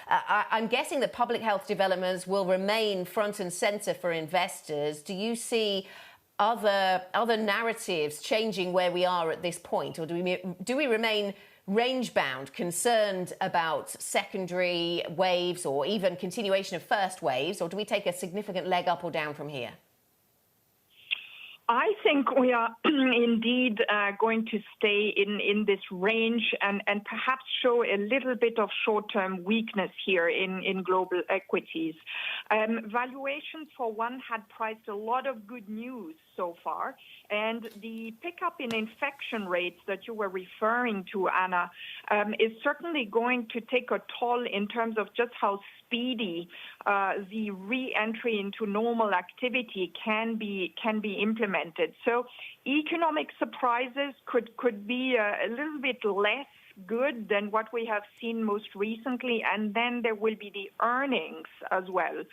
I'm guessing that public health developments will remain front and center for investors. Do you see other narratives changing where we are at this point, or do we remain range-bound, concerned about secondary waves or even continuation of first waves, or do we take a significant leg up or down from here? I think we are indeed going to stay in this range and perhaps show a little bit of short-term weakness here in global equities. Valuations, for one, had priced a lot of good news so far, and the pickup in infection rates that you were referring to, Anna, is certainly going to take a toll in terms of just how speedy the re-entry into normal activity can be implemented. So economic surprises could be a little bit less good than what we have seen most recently, and then there will be the earnings as well.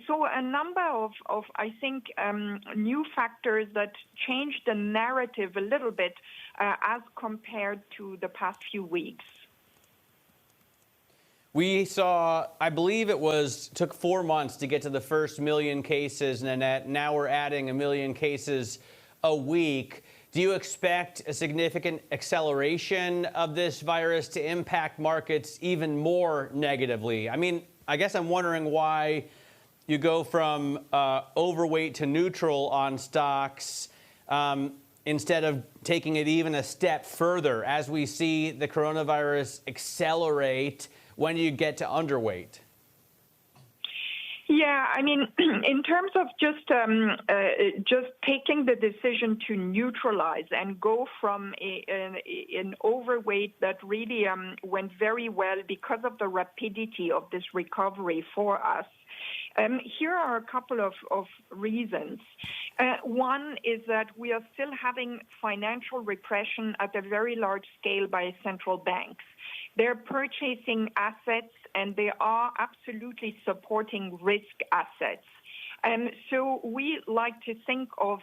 So a number of I think, new factors that change the narrative a little bit as compared to the past few weeks. We saw, I believe took 4 months to get to the first 1 million cases, Nannette. Now we're adding 1 million cases a week. Do you expect a significant acceleration of this virus to impact markets even more negatively? I mean, I guess I'm wondering why you go from overweight to neutral on stocks instead of taking it even a step further as we see the coronavirus accelerate. When do you get to underweight? Yeah, I mean, in terms of just taking the decision to neutralize and go from an overweight that really went very well because of the rapidity of this recovery for us. Here are a couple of reasons. One is that we are still having financial repression at a very large scale by central banks. They're purchasing assets and they are absolutely supporting risk assets. So we like to think of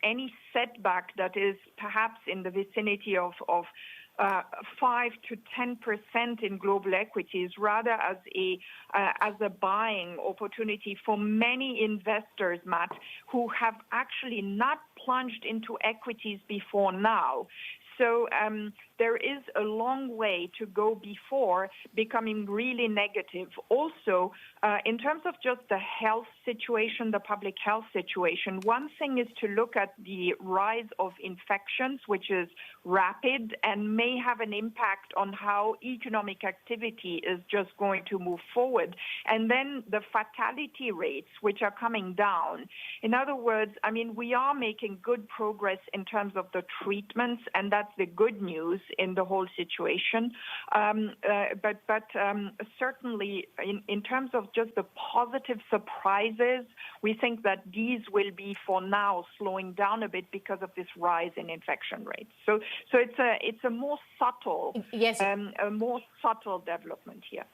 any setback that is perhaps in the vicinity of 5 to 10% in global equities, rather as a buying opportunity for many investors, Matt, who have actually not plunged into equities before now. So there is a long way to go before becoming really negative. Also, in terms of just the health situation, the public health situation, one thing is to look at the rise of infections, which is rapid and may have an impact on how economic activity is just going to move forward. And then the fatality rates, which are coming down. In other words, I mean, we are making good progress in terms of the treatments, and that's the good news in the whole situation. But certainly in terms of just the positive surprises, we think that these will be for now slowing down a bit because of this rise in infection rates. So it's a more subtle, yes, a more subtle development here.